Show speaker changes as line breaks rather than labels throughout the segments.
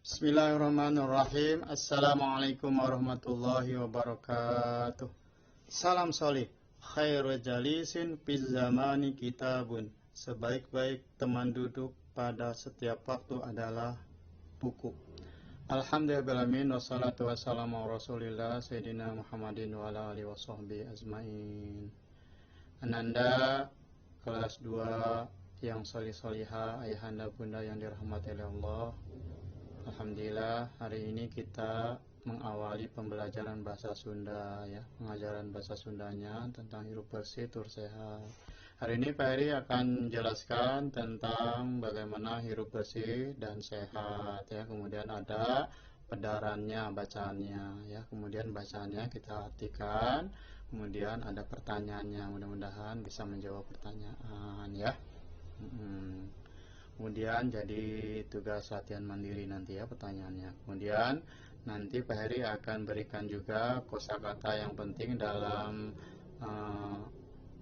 Bismillahirrahmanirrahim. Assalamualaikum warahmatullahi wabarakatuh. Salam solih. Khairu jalisin fiz zamani kitabun. Sebaik-baik teman duduk pada setiap waktu adalah buku. Alhamdulillahirrahmanirrahim. Wassalatu wassalamu ala rasulillah Sayyidina Muhammadin wa ala alihi wa sahbihi azmain. Ananda kelas 2 yang solih-solihah, ayahanda bunda yang dirahmati oleh Allah. Alhamdulillah, hari ini kita mengawali pembelajaran bahasa Sunda, ya, pengajaran bahasa Sundanya tentang hirup bersih, tur sehat. Hari ini Pak Heri akan menjelaskan tentang bagaimana hirup bersih dan sehat, ya. Kemudian ada pedarannya, bacaannya, ya. Kemudian bacaannya kita artikan. Kemudian ada pertanyaannya, mudah-mudahan bisa menjawab pertanyaan, ya. Kemudian jadi tugas latihan mandiri nanti, ya, pertanyaannya. Kemudian nanti Pak Heri akan berikan juga kosakata yang penting dalam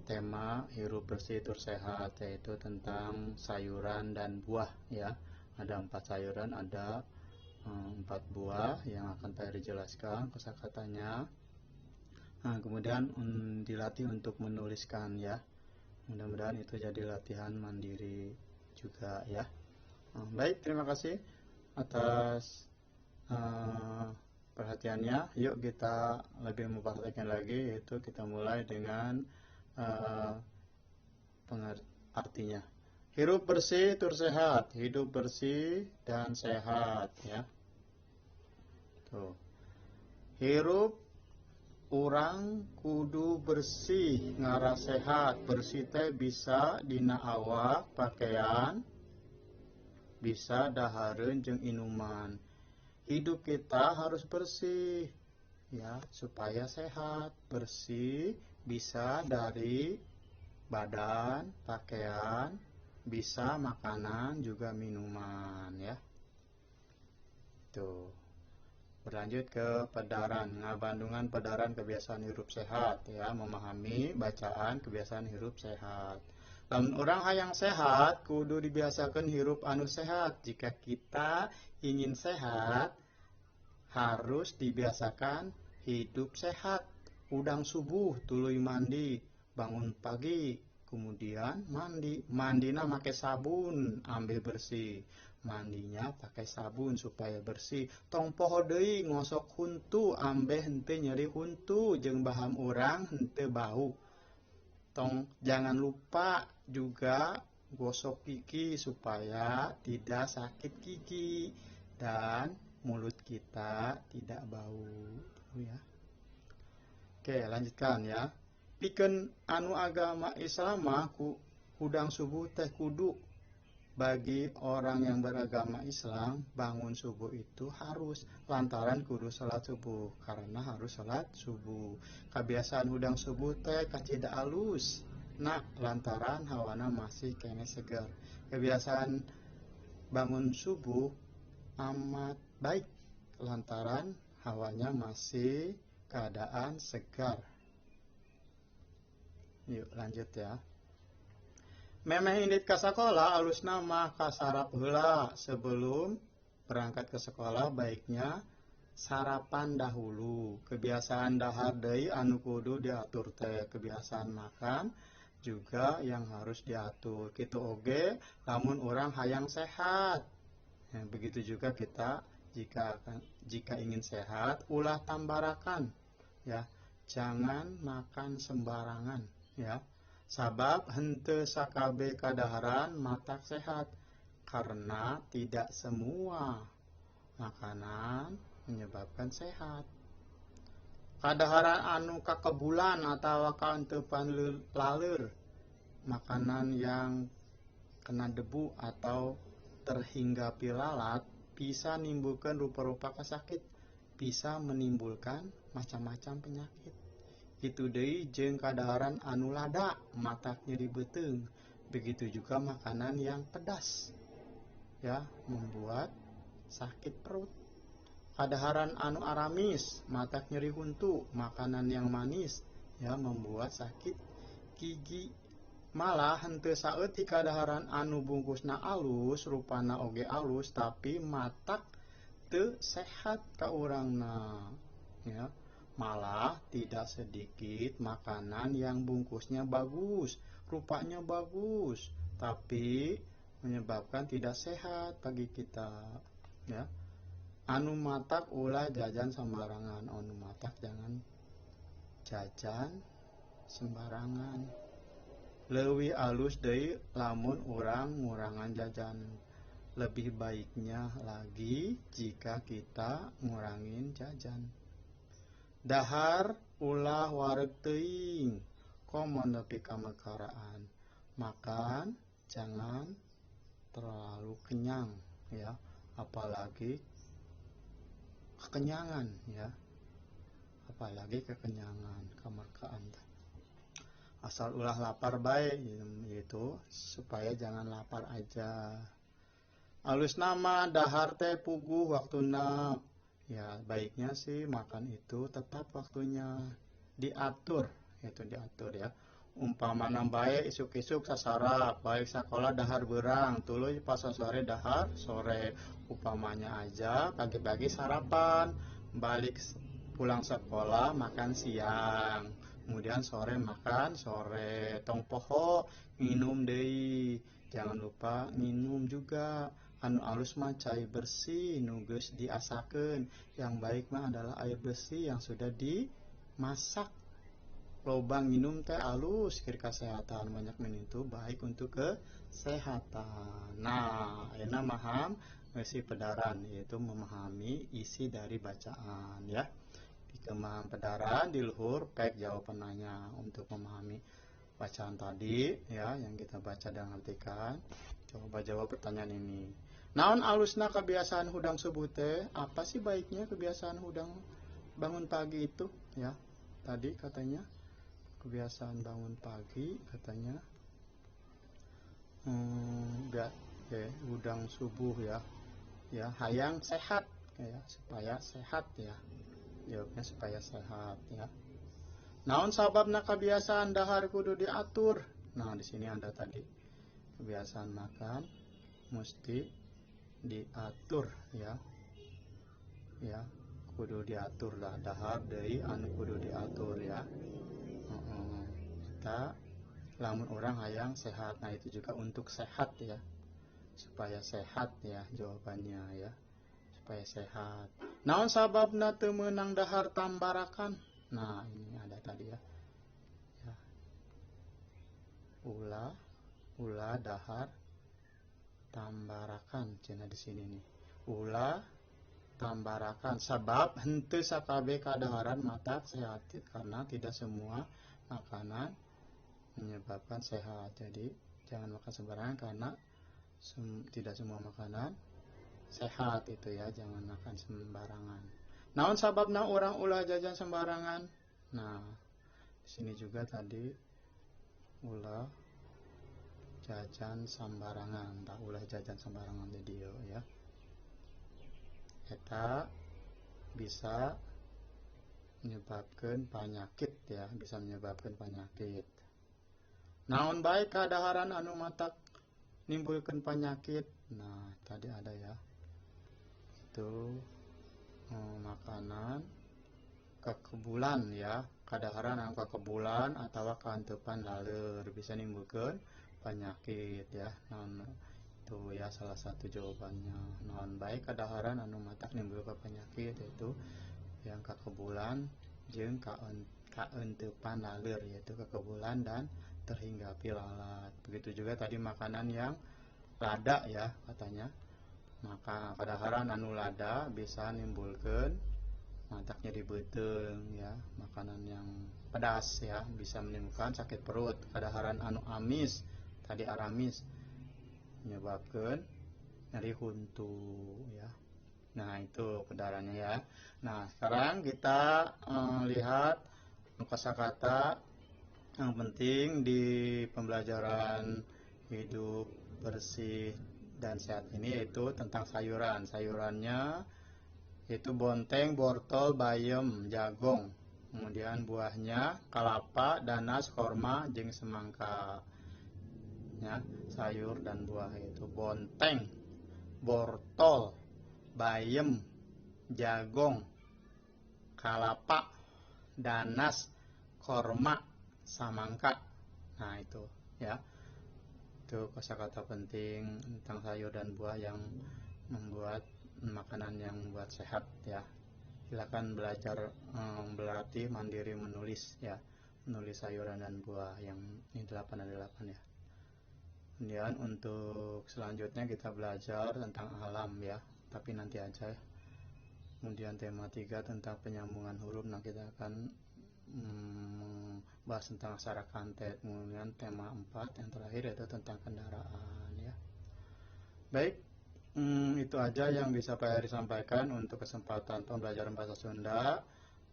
tema hirup bersih tur sehat, yaitu tentang sayuran dan buah, ya. Ada 4 sayuran, ada 4 buah yang akan Pak Heri jelaskan kosakatanya. Nah, kemudian dilatih untuk menuliskan, ya. Mudah-mudahan itu jadi latihan mandiri juga, ya. Baik, terima kasih atas perhatiannya. Yuk kita lebih memperhatikan lagi, yaitu kita mulai dengan artinya. Hirup bersih tur sehat, hidup bersih dan sehat, ya. Tuh. Hirup urang kudu bersih ngara sehat. Bersih teh bisa dina awak pakaian, bisa dahareun jeung inuman. Hidup kita harus bersih, ya, supaya sehat. Bersih bisa dari badan, pakaian, bisa makanan juga minuman, ya. Tuh. Berlanjut ke pedaran, ngabandungan pedaran kebiasaan hirup sehat, ya, memahami bacaan kebiasaan hirup sehat. Lamun orang hayang sehat, kudu dibiasakan hirup anu sehat. Jika kita ingin sehat, harus dibiasakan hidup sehat. Udang subuh, tuluy mandi, bangun pagi, kemudian mandi. Mandina make sabun, ambil bersih. Mandinya pakai sabun supaya bersih. Tong poho deui ngosok huntu, ambeh henteu nyeri huntu, jeung baham urang henteu bau. Tong jangan lupa juga gosok gigi supaya tidak sakit gigi dan mulut kita tidak bau, ya. Oke, lanjutkan, ya. Pikeun anu agama Islam ku udang subuh teh kudu. Bagi orang yang beragama Islam, bangun subuh itu harus, lantaran kudu salat subuh, karena harus salat subuh. Kebiasaan udang subuh teh kacida alus, nah lantaran hawana masih kene segar. Kebiasaan bangun subuh amat baik, lantaran hawanya masih keadaan segar. Yuk lanjut, ya. Memeh indit ka sekolah alusna mah kasarap heula. Sebelum berangkat ke sekolah baiknya sarapan dahulu. Kebiasaan dahar deui anu kudu diatur teh. Kebiasaan makan juga yang harus diatur. Kitu oge lamun orang hayang sehat. Ya, begitu juga kita jika ingin sehat, ulah tambarakan, ya. Jangan makan sembarangan, ya. Sabab henteu sakabe kadaharan matak sehat, karena tidak semua makanan menyebabkan sehat. Kadaharan anu kakebulan atawa kaanteupan laleur, makanan yang kena debu atau terhinggapi lalat bisa menimbulkan rupa-rupa kasakit, bisa menimbulkan macam-macam penyakit. Itu deui jeung kadaharan anu lada, matak nyeri beuteung. Begitu juga makanan yang pedas, ya, membuat sakit perut. Kadaharan anu aramis, matak nyeri huntu. Makanan yang manis, ya, membuat sakit gigi. Malah henteu saeutik kadaharan anu bungkusna alus, rupana oge alus, tapi matak teu sehat ka urangna ya. Malah tidak sedikit makanan yang bungkusnya bagus, rupanya bagus, tapi menyebabkan tidak sehat bagi kita ya. Anu matak ulah jajan sembarangan, anu matak jangan jajan sembarangan. Leuwih alus deui lamun urang ngurangan jajan. Lebih baiknya lagi jika kita ngurangin jajan. Dahar ulah wareg teuing, komo nepi ka mekaraan. Makan jangan terlalu kenyang ya, apalagi kekenyangan ya. Apalagi kekenyangan, kemerkaan. Asal ulah lapar baik gitu, supaya jangan lapar aja. Alus nama dahar teh puguh waktuna. Ya, baiknya sih makan itu tepat waktunya, diatur, itu diatur ya. Umpamana baik isuk-isuk sasarap, baik sekolah dahar berang, tuluy pas sore dahar sore. Upamanya aja pagi-pagi sarapan, balik pulang sekolah makan siang, kemudian sore makan sore. Tong poho minum deui, jangan lupa minum juga. Anu alus mah cai bersih nu geus diasakeun. Yang baik mah adalah air bersih yang sudah dimasak. Lobang minum teh alus kir kesehatan, banyak minum itu baik untuk kesehatan. Nah, enak maham ngisi pedaran, yaitu memahami isi dari bacaan ya. Di kemam pedaran di luhur pek jawaban nanya untuk memahami bacaan tadi ya yang kita baca dan artikan. Coba jawab pertanyaan ini. Naon alusna kebiasaan hudang subuh teh? Apa sih baiknya kebiasaan hudang bangun pagi itu ya? Tadi katanya kebiasaan bangun pagi katanya hudang subuh ya. Ya, hayang sehat ya, supaya sehat ya. Jawabnya supaya sehat ya. Naon sababna kebiasaan dahar kudu diatur? Nah, di sini ada tadi. Kebiasaan makan mesti diatur ya. Ya, kudu diatur lah dahar deui anu kudu diatur ya. Kita lamun orang hayang sehat. Nah, itu juga untuk sehat ya. Supaya sehat ya jawabannya ya. Supaya sehat. Naon sababna teu meunang dahar tambarakan? Nah, ini ada tadi ya. Ya. Ulah dahar tambarakan cenah di sini nih. Ulah tambarakan sebab henteu sakabeh kadaharan matak sehat karena tidak semua makanan menyebabkan sehat. Jadi jangan makan sembarangan karena tidak semua makanan sehat itu ya, jangan makan sembarangan. Naon sababna orang ulah jajan sembarangan? Nah, di sini juga tadi ulah jajan sembarangan, tak ulah jajan sembarangan di dia ya. Eta bisa menyebabkan penyakit ya, bisa menyebabkan penyakit. Naon baik kadaharan anu matak nimbulkan penyakit? Nah, tadi ada ya. Itu makanan kekebulan ya, kadaharan anu kekebulan atau keantepan laleur bisa nimbulkan penyakit ya. Naon itu ya salah satu jawabannya. Naon baik kadaharan anu matak nimbulkan penyakit yaitu yang kekebulan jeung kaentepan laleur, yaitu kekebulan dan terhinggapi lalat. Begitu juga tadi makanan yang lada ya katanya. Maka kadaharan anu lada bisa nimbulkan mataknya di beuteung ya. Makanan yang pedas ya bisa menimbulkan sakit perut. Kadaharan anu amis tadi aramis menyebabkan nyeri huntu ya. Nah, itu pedarannya ya. Nah, sekarang kita lihat kosakata yang penting di pembelajaran hidup bersih dan sehat ini, yaitu tentang sayuran. Sayurannya yaitu bonteng, wortel, bayam, jagong. Kemudian buahnya kelapa, danas, korma, jeung semangka. Ya, sayur dan buah itu bonteng, wortel, bayam, jagong, kalapa, danas, korma, samangka. Nah itu ya, itu kosakata penting tentang sayur dan buah yang membuat makanan yang membuat sehat ya. Silakan belajar berlatih mandiri menulis ya, menulis sayuran dan buah yang ini 8 ada 8 ya. Kemudian untuk selanjutnya kita belajar tentang alam ya, tapi nanti aja ya. Kemudian tema 3 tentang penyambungan huruf. Nah kita akan bahas tentang aksara kantet. Kemudian tema 4 yang terakhir yaitu tentang kendaraan ya. Baik, itu aja yang bisa Pak Heri sampaikan untuk kesempatan pembelajaran bahasa Sunda.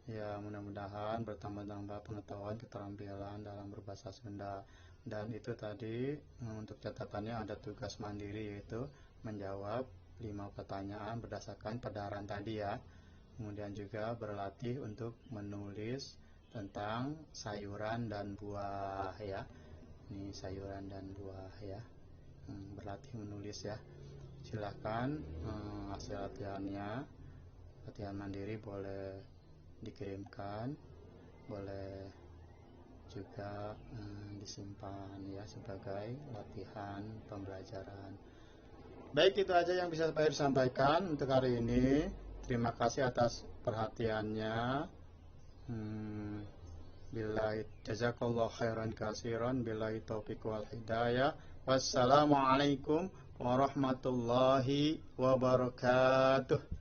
Ya mudah-mudahan bertambah-tambah pengetahuan keterampilan dalam berbahasa Sunda. Dan itu tadi untuk catatannya ada tugas mandiri, yaitu menjawab 5 pertanyaan berdasarkan pedaran tadi ya. Kemudian juga berlatih untuk menulis tentang sayuran dan buah ya. Ini sayuran dan buah ya. Berlatih menulis ya. Silahkan hasil latihannya, latihan mandiri boleh dikirimkan, boleh juga disimpan ya sebagai latihan pembelajaran. Baik, itu aja yang bisa saya sampaikan untuk hari ini. Terima kasih atas perhatiannya. Billahi jazakallahu khairan katsiran, billahi taufiq wal hidayah. Wassalamualaikum warahmatullahi wabarakatuh.